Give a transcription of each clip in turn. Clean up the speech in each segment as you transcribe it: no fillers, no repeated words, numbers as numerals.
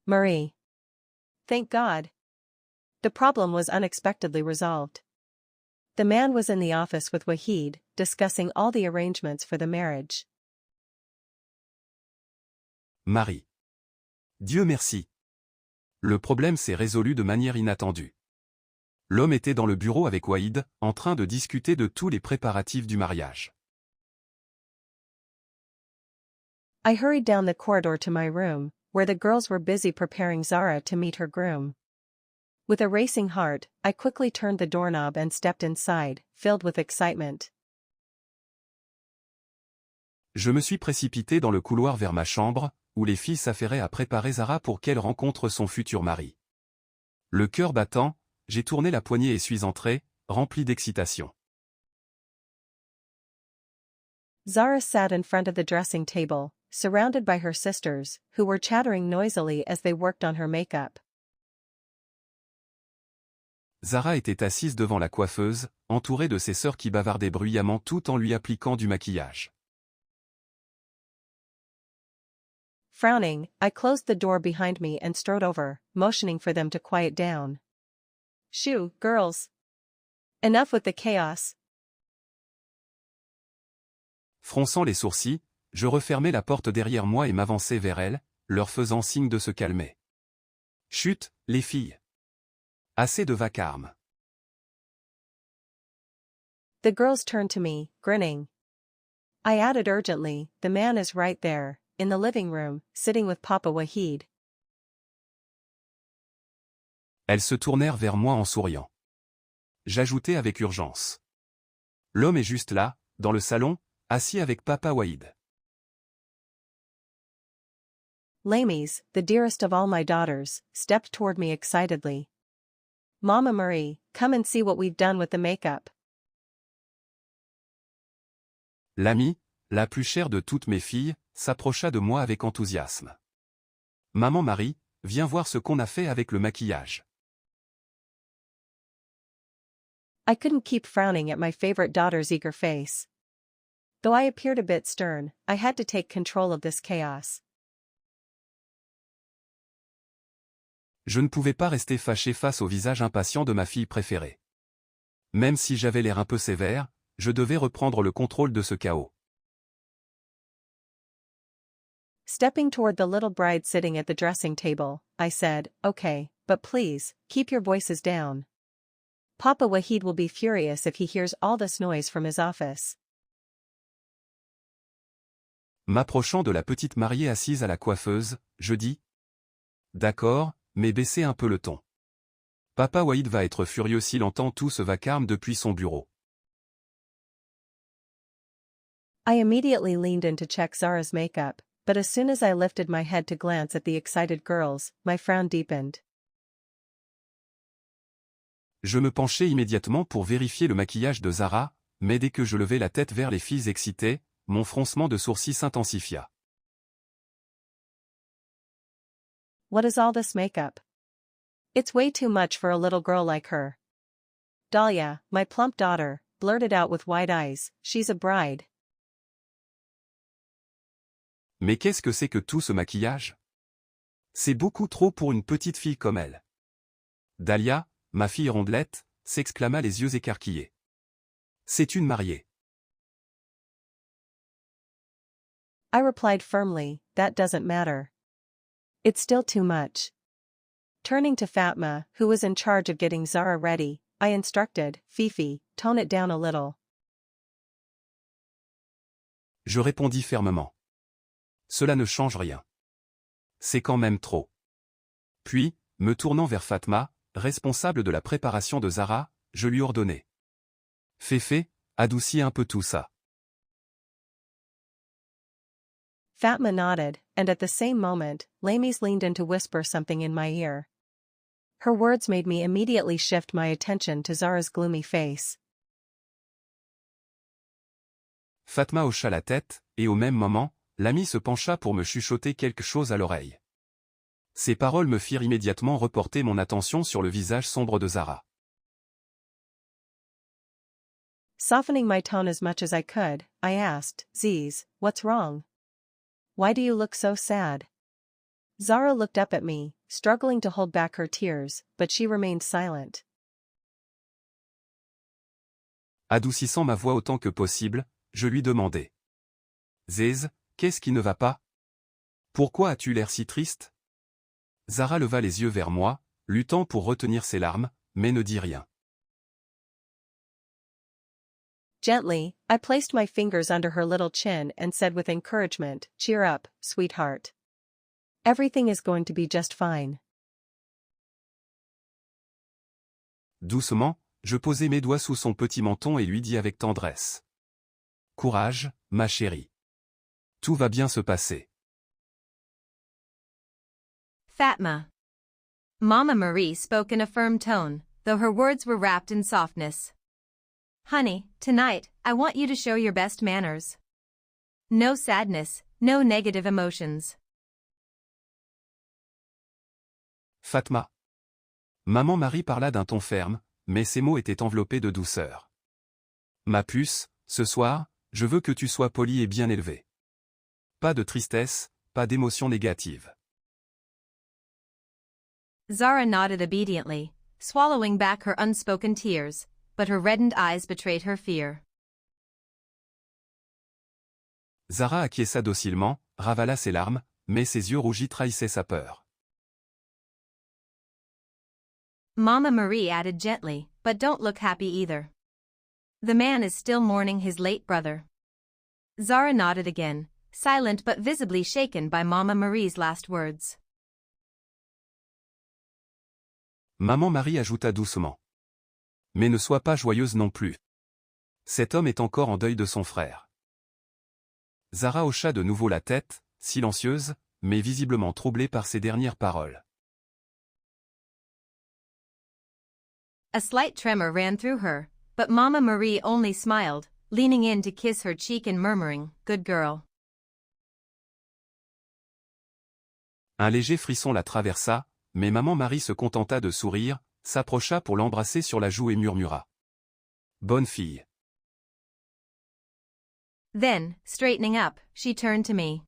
Marie. Thank God. The problem was unexpectedly resolved. The man was in the office with Wahid, discussing all the arrangements for the marriage. Marie. Dieu merci. Le problème s'est résolu de manière inattendue. L'homme était dans le bureau avec Wahid, en train de discuter de tous les préparatifs du mariage. I hurried down the corridor to my room, where the girls were busy preparing Zara to meet her groom. With a racing heart, I quickly turned the doorknob and stepped inside, filled with excitement. Je me suis précipité dans le couloir vers ma chambre, où les filles s'affairaient à préparer Zara pour qu'elle rencontre son futur mari. Le cœur battant, j'ai tourné la poignée et suis entré, rempli d'excitation. Zara sat in front of the dressing table, surrounded by her sisters, who were chattering noisily as they worked on her makeup. Zara était assise devant la coiffeuse, entourée de ses sœurs qui bavardaient bruyamment tout en lui appliquant du maquillage. Frowning, I closed the door behind me and strode over, motioning for them to quiet down. Shoo, girls. Enough with the chaos. Fronçant les sourcils, je refermai la porte derrière moi et m'avançai vers elles, leur faisant signe de se calmer. Chut, les filles. Assez de vacarme. The girls turned to me, grinning. I added urgently, the man is right there, in the living room, sitting with Papa Wahid. Elles se tournèrent vers moi en souriant. J'ajoutai avec urgence. L'homme est juste là, dans le salon, assis avec Papa Wahid. Lamies, the dearest of all my daughters, stepped toward me excitedly. Mama Marie, come and see what we've done with the makeup. L'amie, la plus chère de toutes mes filles, s'approcha de moi avec enthousiasme. Maman Marie, viens voir ce qu'on a fait avec le maquillage. I couldn't keep frowning at my favorite daughter's eager face. Though I appeared a bit stern, I had to take control of this chaos. Je ne pouvais pas rester fâché face au visage impatient de ma fille préférée. Même si j'avais l'air un peu sévère, je devais reprendre le contrôle de ce chaos. Stepping toward the little bride sitting at the dressing table, I said, okay, but please, keep your voices down. Papa Wahid will be furious if he hears all this noise from his office. M'approchant de la petite mariée assise à la coiffeuse, je dis « D'accord, mais baissez un peu le ton. Papa Wahid va être furieux s'il entend tout ce vacarme depuis son bureau. » I immediately leaned in to check Zara's makeup, but as soon as I lifted my head to glance at the excited girls, my frown deepened. Je me penchai immédiatement pour vérifier le maquillage de Zara, mais dès que je levai la tête vers les filles excitées, mon froncement de sourcils s'intensifia. What is all this makeup? It's way too much for a little girl like her. Dahlia, my plump daughter, blurted out with wide eyes, she's a bride. Mais qu'est-ce que c'est que tout ce maquillage? C'est beaucoup trop pour une petite fille comme elle. Dahlia, ma fille rondelette, s'exclama les yeux écarquillés. C'est une mariée. I replied firmly, that doesn't matter. It's still too much. Turning to Fatma, who was in charge of getting Zara ready, I instructed, Fifi, tone it down a little. Je répondis fermement. Cela ne change rien. C'est quand même trop. Puis, me tournant vers Fatma, responsable de la préparation de Zara, je lui ordonnai. Féfé, adoucis un peu tout ça. Fatma nodded, and at the same moment, Lamies leaned in to whisper something in my ear. Her words made me immediately shift my attention to Zara's gloomy face. Fatma hocha la tête, et au même moment, l'amie se pencha pour me chuchoter quelque chose à l'oreille. Ces paroles me firent immédiatement reporter mon attention sur le visage sombre de Zara. Softening my tone as much as I could, I asked, Ziz, what's wrong? Why do you look so sad? Zara looked up at me, struggling to hold back her tears, but she remained silent. Adoucissant ma voix autant que possible, je lui demandai. Zez, qu'est-ce qui ne va pas? Pourquoi as-tu l'air si triste? Zara leva les yeux vers moi, luttant pour retenir ses larmes, mais ne dit rien. Gently, I placed my fingers under her little chin and said with encouragement, "Cheer up, sweetheart. Everything is going to be just fine." Doucement, je posai mes doigts sous son petit menton et lui dis avec tendresse. Courage, ma chérie. Tout va bien se passer. Fatma. Mama Marie spoke in a firm tone, though her words were wrapped in softness. Honey, tonight, I want you to show your best manners. No sadness, no negative emotions. Fatma. Maman Marie parla d'un ton ferme, mais ses mots étaient enveloppés de douceur. Ma puce, ce soir, je veux que tu sois polie et bien élevée. Pas de tristesse, pas d'émotions négatives. Zara nodded obediently, swallowing back her unspoken tears, but her reddened eyes betrayed her fear. Zara acquiesça docilement, ravala ses larmes, mais ses yeux rougis trahissaient sa peur. Mama Marie added gently, "But don't look happy either. The man is still mourning his late brother." Zara nodded again, silent but visibly shaken by Mama Marie's last words. Maman Marie ajouta doucement. Mais ne sois pas joyeuse non plus. Cet homme est encore en deuil de son frère. Zara hocha de nouveau la tête, silencieuse, mais visiblement troublée par ces dernières paroles. A slight tremor ran through her, but Mama Marie only smiled, leaning in to kiss her cheek and murmuring, "Good girl." Un léger frisson la traversa, mais maman Marie se contenta de sourire, s'approcha pour l'embrasser sur la joue et murmura. Bonne fille. Then, straightening up, she turned to me.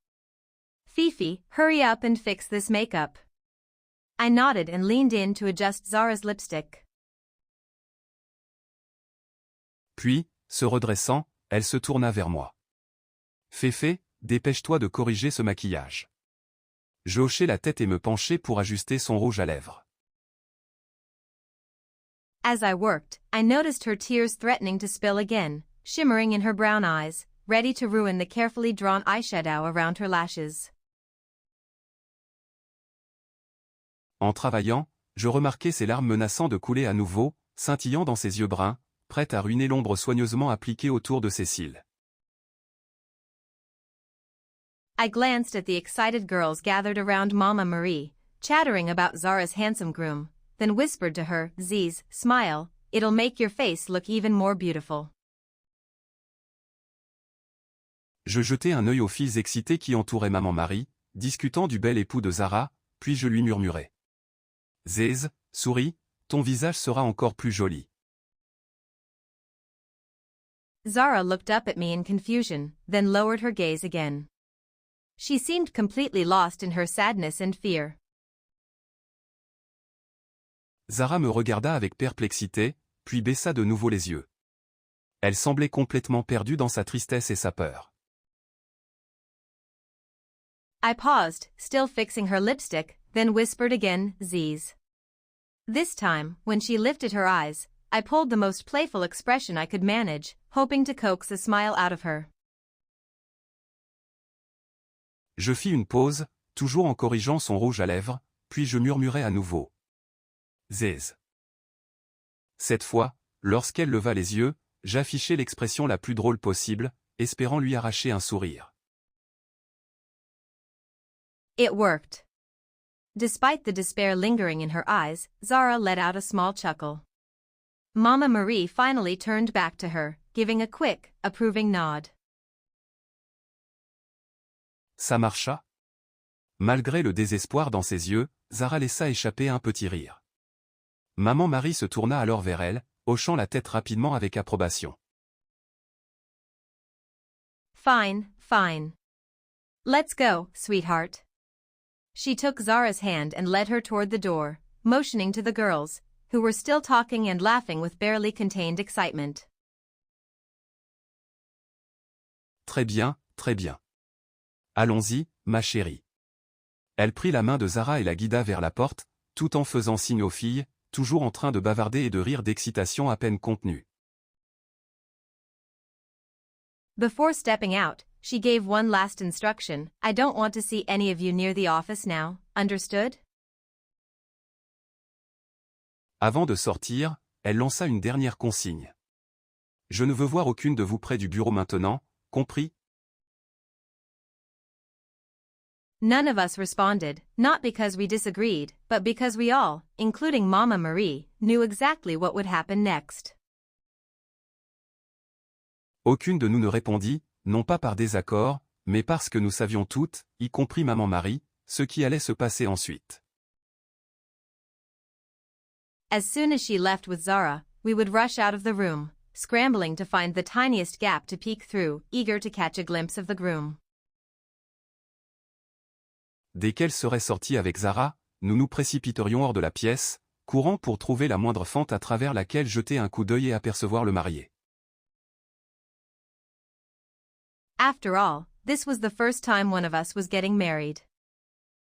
Fifi, hurry up and fix this makeup. I nodded and leaned in to adjust Zara's lipstick. Puis, se redressant, elle se tourna vers moi. Féfé, dépêche-toi de corriger ce maquillage. Je hochai la tête et me penchai pour ajuster son rouge à lèvres. As I worked, I noticed her tears threatening to spill again, shimmering in her brown eyes, ready to ruin the carefully drawn eyeshadow around her lashes. En travaillant, je remarquai ses larmes menaçant de couler à nouveau, scintillant dans ses yeux bruns, prêtes à ruiner l'ombre soigneusement appliquée autour de ses cils. I glanced at the excited girls gathered around Mama Marie, chattering about Zara's handsome groom, then whispered to her, "Ziz, smile, it'll make your face look even more beautiful." Je jetai un œil aux filles excitées qui entouraient maman Marie, discutant du bel époux de Zara, puis je lui murmurai. Zez, souris, ton visage sera encore plus joli. Zara looked up at me in confusion, then lowered her gaze again. She seemed completely lost in her sadness and fear. Zara me regarda avec perplexité, puis baissa de nouveau les yeux. Elle semblait complètement perdue dans sa tristesse et sa peur. I paused, still fixing her lipstick, then whispered again, "Ziz." This time, when she lifted her eyes, I pulled the most playful expression I could manage, hoping to coax a smile out of her. Je fis une pause, toujours en corrigeant son rouge à lèvres, puis je murmurai à nouveau. Zez. Cette fois, lorsqu'elle leva les yeux, j'affichai l'expression la plus drôle possible, espérant lui arracher un sourire. It worked. Despite the despair lingering in her eyes, Zara let out a small chuckle. Mama Marie finally turned back to her, giving a quick, approving nod. Ça marcha? Malgré le désespoir dans ses yeux, Zara laissa échapper un petit rire. Maman Marie se tourna alors vers elle, hochant la tête rapidement avec approbation. Fine, fine. Let's go, sweetheart. She took Zara's hand and led her toward the door, motioning to the girls, who were still talking and laughing with barely contained excitement. Très bien, très bien. Allons-y, ma chérie. Elle prit la main de Zara et la guida vers la porte, tout en faisant signe aux filles, toujours en train de bavarder et de rire d'excitation à peine contenue. Before stepping out, she gave one last instruction. I don't want to see any of you near the office now, understood? Avant de sortir, elle lança une dernière consigne. Je ne veux voir aucune de vous près du bureau maintenant, compris? None of us responded, not because we disagreed, but because we all, including Mama Marie, knew exactly what would happen next. Aucune de nous ne répondit, non pas par désaccord, mais parce que nous savions toutes, y compris Maman Marie, ce qui allait se passer ensuite. As soon as she left with Zara, we would rush out of the room, scrambling to find the tiniest gap to peek through, eager to catch a glimpse of the groom. Dès qu'elle serait sortie avec Zara, nous nous précipiterions hors de la pièce, courant pour trouver la moindre fente à travers laquelle jeter un coup d'œil et apercevoir le marié. After all, this was the first time one of us was getting married.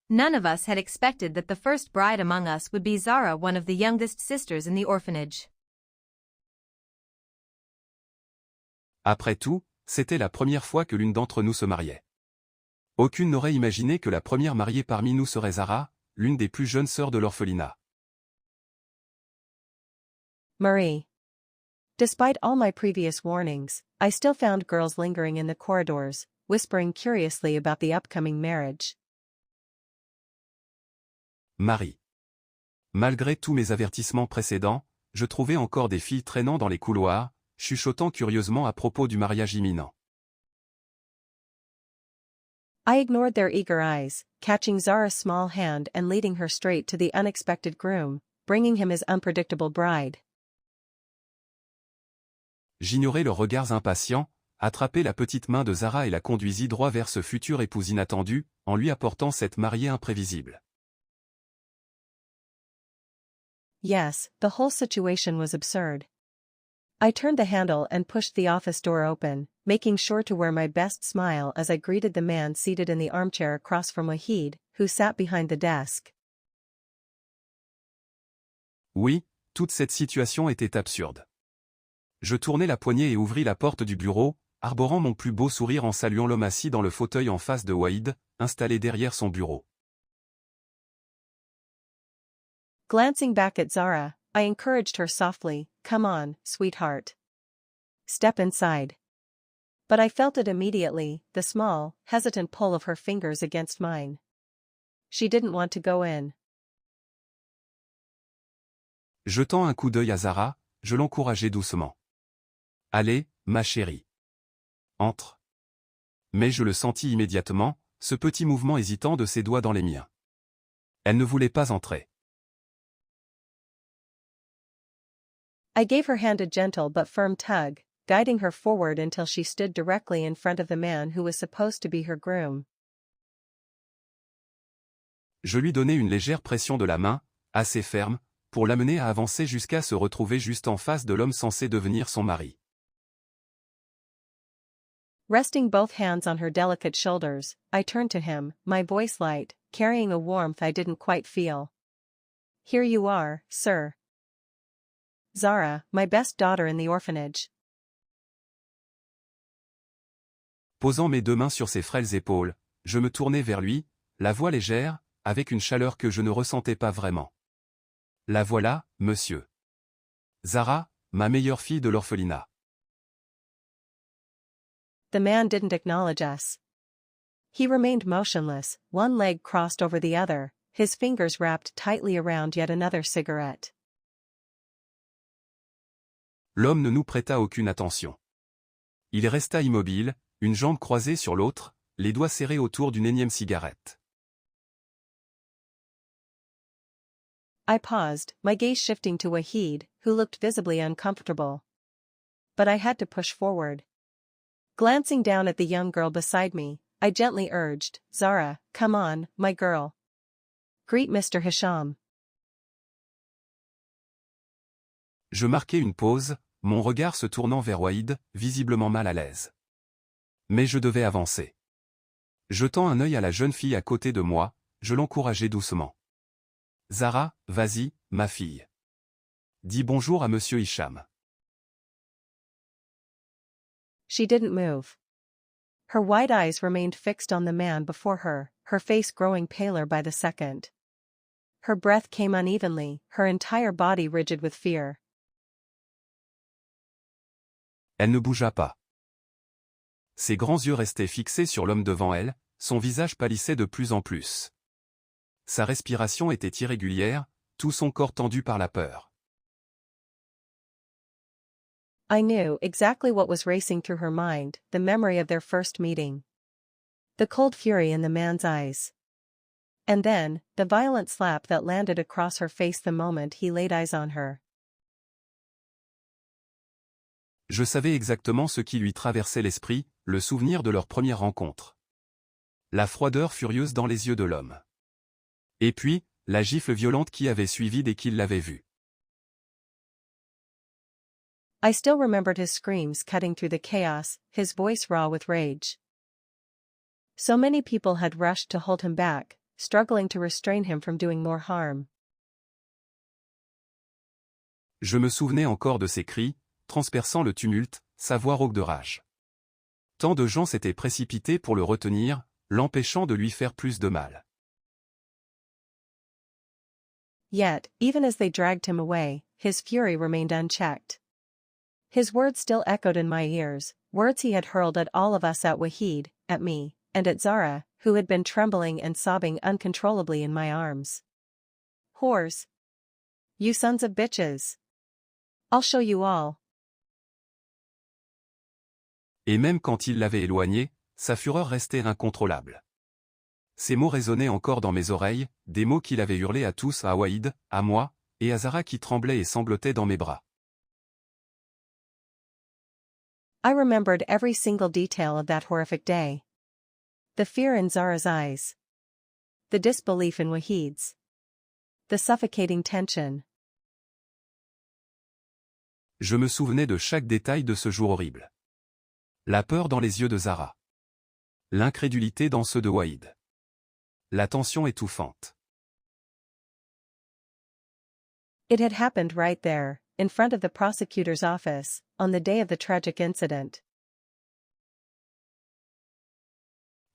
None of us had expected that the first bride among us would be Zara, one of the youngest sisters in the orphanage. Après tout, c'était la première fois que l'une d'entre nous se mariait. Aucune n'aurait imaginé que la première mariée parmi nous serait Zara, l'une des plus jeunes sœurs de l'orphelinat. Marie. Despite all my previous warnings, I still found girls lingering in the corridors, whispering curiously about the upcoming marriage. Marie. Malgré tous mes avertissements précédents, je trouvais encore des filles traînant dans les couloirs, chuchotant curieusement à propos du mariage imminent. I ignored their eager eyes, catching Zara's small hand and leading her straight to the unexpected groom, bringing him his unpredictable bride. J'ignorais leurs regards impatients, attrapai la petite main de Zara et la conduisis droit vers ce futur époux inattendu, en lui apportant cette mariée imprévisible. Yes, the whole situation was absurd. I turned the handle and pushed the office door open, making sure to wear my best smile as I greeted the man seated in the armchair across from Wahid, who sat behind the desk. Oui, toute cette situation était absurde. Je tournai la poignée et ouvris la porte du bureau, arborant mon plus beau sourire en saluant l'homme assis dans le fauteuil en face de Wahid, installé derrière son bureau. Glancing back at Zara, I encouraged her softly, "Come on, sweetheart. Step inside." But I felt it immediately, the small, hesitant pull of her fingers against mine. She didn't want to go in. Jetant un coup d'œil à Zara, je l'encourageai doucement. Allez, ma chérie. Entre. Mais je le sentis immédiatement, ce petit mouvement hésitant de ses doigts dans les miens. Elle ne voulait pas entrer. I gave her hand a gentle but firm tug, guiding her forward until she stood directly in front of the man who was supposed to be her groom. Je lui donnai une légère pression de la main, assez ferme, pour l'amener à avancer jusqu'à se retrouver juste en face de l'homme censé devenir son mari. Resting both hands on her delicate shoulders, I turned to him, my voice light, carrying a warmth I didn't quite feel. "Here you are, sir. Zara, my best daughter in the orphanage." Posant mes deux mains sur ses frêles épaules, je me tournai vers lui, la voix légère, avec une chaleur que je ne ressentais pas vraiment. La voilà, monsieur. Zara, ma meilleure fille de l'orphelinat. The man didn't acknowledge us. He remained motionless, one leg crossed over the other, his fingers wrapped tightly around yet another cigarette. L'homme ne nous prêta aucune attention. Il resta immobile, une jambe croisée sur l'autre, les doigts serrés autour d'une énième cigarette. I paused, my gaze shifting to Wahid, who looked visibly uncomfortable. But I had to push forward. Glancing down at the young girl beside me, I gently urged, "Zara, come on, my girl. Greet Mr. Hisham. Je marquai une pause, mon regard se tournant vers Waïd, visiblement mal à l'aise. Mais je devais avancer. Jetant un œil à la jeune fille à côté de moi, je l'encourageai doucement. Zara, vas-y, ma fille. Dis bonjour à Monsieur Hicham. She didn't move. Her wide eyes remained fixed on the man before her, her face growing paler by the second. Her breath came unevenly, her entire body rigid with fear. Elle ne bougea pas. Ses grands yeux restaient fixés sur l'homme devant elle, son visage pâlissait de plus en plus. Sa respiration était irrégulière, tout son corps tendu par la peur. I knew exactly what was racing through her mind, the memory of their first meeting. The cold fury in the man's eyes. And then, the violent slap that landed across her face the moment he laid eyes on her. Je savais exactement ce qui lui traversait l'esprit, le souvenir de leur première rencontre. La froideur furieuse dans les yeux de l'homme. Et puis, la gifle violente qui avait suivi dès qu'il l'avait vue. I still remembered his screams cutting through the chaos, his voice raw with rage. So many people had rushed to hold him back, struggling to restrain him from doing more harm. Je me souvenais encore de ses cris, transperçant le tumulte, sa voix rauque de rage. Tant de gens s'étaient précipités pour le retenir, l'empêchant de lui faire plus de mal. Yet, even as they dragged him away, his fury remained unchecked. His words still echoed in my ears, words he had hurled at all of us, at Wahid, at me, and at Zara, who had been trembling and sobbing uncontrollably in my arms. Whores! You sons of bitches! I'll show you all. Et même quand il l'avait éloigné, sa fureur restait incontrôlable. Ces mots résonnaient encore dans mes oreilles, des mots qu'il avait hurlés à tous, à Waïd, à moi, et à Zara qui tremblait et sanglotait dans mes bras. I remembered every single detail of that horrific day. The fear in Zara's eyes. The disbelief in Wahid's. The suffocating tension. Je me souvenais de chaque détail de ce jour horrible. La peur dans les yeux de Zara. L'incrédulité dans ceux de Waïd. La tension étouffante. It had happened right there, in front of the prosecutor's office, on the day of the tragic incident.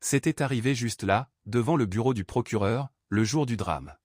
C'était arrivé juste là, devant le bureau du procureur, le jour du drame.